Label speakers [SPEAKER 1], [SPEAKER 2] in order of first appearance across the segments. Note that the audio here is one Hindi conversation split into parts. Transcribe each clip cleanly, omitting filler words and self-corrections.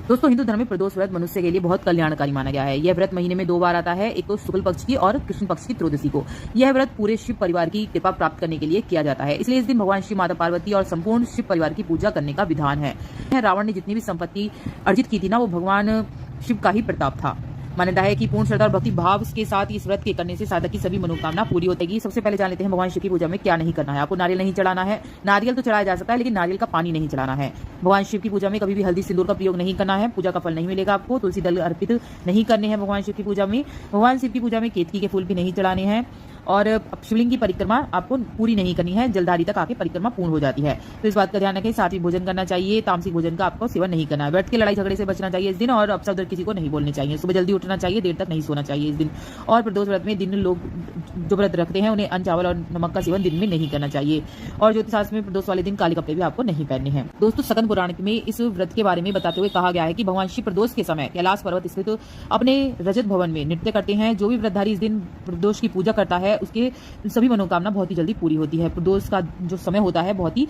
[SPEAKER 1] दोस्तों, हिंदू धर्म में प्रदोष व्रत मनुष्य के लिए बहुत कल्याणकारी माना गया है। यह व्रत महीने में 2 बार आता है, एक तो शुक्ल पक्ष की और कृष्ण पक्ष की त्रयोदशी को। यह व्रत पूरे शिव परिवार की कृपा प्राप्त करने के लिए किया जाता है, इसलिए इस दिन भगवान शिव, माता पार्वती और संपूर्ण शिव परिवार की पूजा करने का विधान है। रावण ने जितनी भी संपत्ति अर्जित की थी ना, वो भगवान शिव का ही प्रताप था। मान्यता है कि पूर्ण श्रद्धा और भक्ति भाव के साथ इस व्रत के करने से साधक की सभी मनोकामना पूरी होती है। सबसे पहले जान लेते हैं भगवान शिव की पूजा में क्या नहीं करना है। आपको नारियल नहीं चढ़ाना है। नारियल तो चढ़ाया जा सकता है, लेकिन नारियल का पानी नहीं चढ़ाना है। भगवान शिव की पूजा में कभी भी हल्दी सिंदूर का प्रयोग नहीं करना है, पूजा का फल नहीं मिलेगा आपको। तुलसी दल अर्पित नहीं करने हैं भगवान शिव की पूजा में। भगवान शिव की पूजा में केतकी के फूल भी नहीं चढ़ाने हैं और शिवलिंग की परिक्रमा आपको पूरी नहीं करनी है, जलधारी तक आके परिक्रमा पूर्ण हो जाती है। तो इस बात का ध्यान रखें। सात्विक भोजन करना चाहिए, तामसिक भोजन का आपको सेवन नहीं करना है। व्रत के लड़ाई झगड़े से बचना चाहिए इस दिन, और अपशब्द किसी को नहीं बोलने चाहिए। सुबह जल्दी उठना चाहिए, देर तक नहीं सोना चाहिए इस दिन। और प्रदोष व्रत में दिन लोग जो व्रत रखते हैं उन्हें अन्न, चावल और नमक का सेवन दिन में नहीं करना चाहिए। और ज्योतिष शास्त्र में प्रदोष वाले दिन काले कपड़े भी आपको नहीं पहनने हैं। दोस्तों, सकंद पुराण में इस व्रत के बारे में बताते हुए कहा गया है कि भगवान शिव प्रदोष के समय कैलाश पर्वत स्थित अपने रजत भवन में नृत्य करते हैं। जो भी व्रतधारी इस दिन प्रदोष की पूजा करता है उसके सभी मनोकामना बहुत ही जल्दी पूरी होती है। प्रदोष का जो समय होता है बहुत ही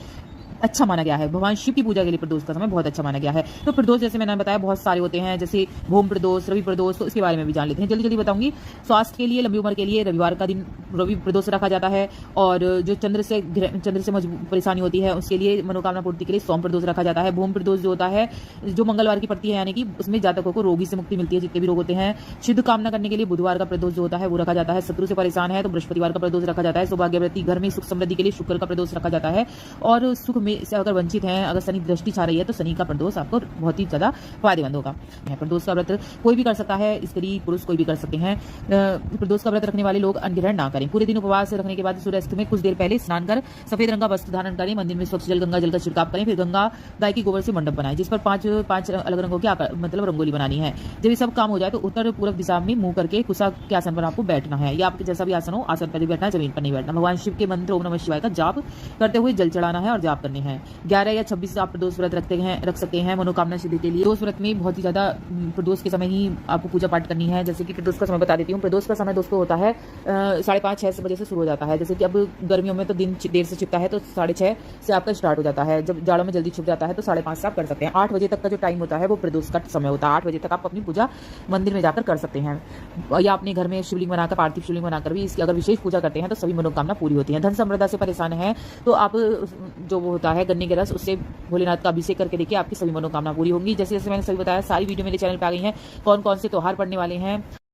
[SPEAKER 1] अच्छा माना गया है। भगवान शिव की पूजा के लिए प्रदोष का समय बहुत अच्छा माना गया है। तो प्रदोष जैसे मैंने बताया बहुत सारे होते हैं, जैसे भूम प्रदोष, रवि प्रदोष, तो इसके बारे में भी जान लेते हैं। जल्दी जल्दी बताऊंगी। स्वास्थ्य के लिए, लंबी उम्र के लिए रविवार का दिन रवि प्रदोष रखा जाता है। और जो चंद्र से परेशानी होती है उसके लिए, मनोकामना पूर्ति के लिए सोम प्रदोष रखा जाता है। भूम प्रदोष जो होता है जो मंगलवार की पड़ती है, यानी कि उसमें जातकों को रोगी से मुक्ति मिलती है, जितने भी रोग होते हैं। शुद्ध कामना करने के लिए बुधवार का प्रदोष जो होता है वो रखा जाता है। शत्रु से परेशान है तो बृहस्पतिवार का प्रदोष रखा जाता है। सौभाग्यवती, घर में सुख समृद्धि के लिए शुक्र का प्रदोष रखा जाता है। और सुख में से अगर वंचित हैं, अगर शनि दृष्टि छा रही है तो शनि का प्रदोष आपको बहुत ही ज्यादा फायदेमंद होगा। प्रदोष का व्रत कोई भी कर सकता है, स्त्री पुरुष कोई भी कर सकते हैं। प्रदोष का व्रत रखने वाले लोग अन्न ग्रहण ना करें। पूरे दिन उपवास रखने के बाद सूर्यास्त में कुछ देर पहले स्नान कर सफेद रंग का वस्त्र धारण करें। मंदिर में स्वच्छ जल, गंगा जल का छिड़काव करें। फिर गंगा गाय की गोबर से मंडप बनाएं, जिस पर पांच अलग रंगों की मतलब रंगोली बनानी है। जब ये सब काम हो जाए तो उत्तर पूर्व दिशा में मुंह करके कुशा के आसन पर आपको बैठना है, या आपके जैसा भी आसन हो, आसन पर ही बैठना है, जमीन पर नहीं बैठना। भगवान शिव के मंत्र ओम नमः शिवाय का जाप करते हुए जल चढ़ाना है और जाप करने हैं। 11 या 26 आप प्रदोष व्रत रख सकते हैं मनोकामना सिद्धि के लिए। प्रदोष व्रत में बहुत ही ज्यादा प्रदोष के समय ही आपको पूजा पाठ करनी है। जैसे कि प्रदोष का समय बता देती हूँ। प्रदोष का समय दोस्तों होता है 5:30-6 बजे से शुरू हो जाता है। जैसे कि अब गर्मियों में तो दिन देर से छिपता है तो 6:30 से आपका स्टार्ट हो जाता है। जब जाड़ों में जल्दी छिप जाता है तो 5:30 से आप कर सकते हैं। 8 बजे तक का जो टाइम होता है वो प्रदोष का समय होता है। 8 बजे तक आप अपनी पूजा मंदिर में जाकर कर सकते हैं, या अपने घर में शिवलिंग बनाकर, पार्थिव शिवलिंग बनाकर भी इसकी अगर विशेष पूजा करते हैं तो सभी मनोकामना पूरी होती है। धन समृद्धि से परेशान है तो आप जो वो होता है गन्ने के रस, उससे भोलेनाथ का अभिषेक करके देखिए, आपकी सभी मनोकामना पूरी होंगी। जैसे जैसे मैंने सभी बताया, सारी वीडियो मेरे चैनल पे आ गई हैं। कौन कौन से त्योहार पड़ने वाले हैं,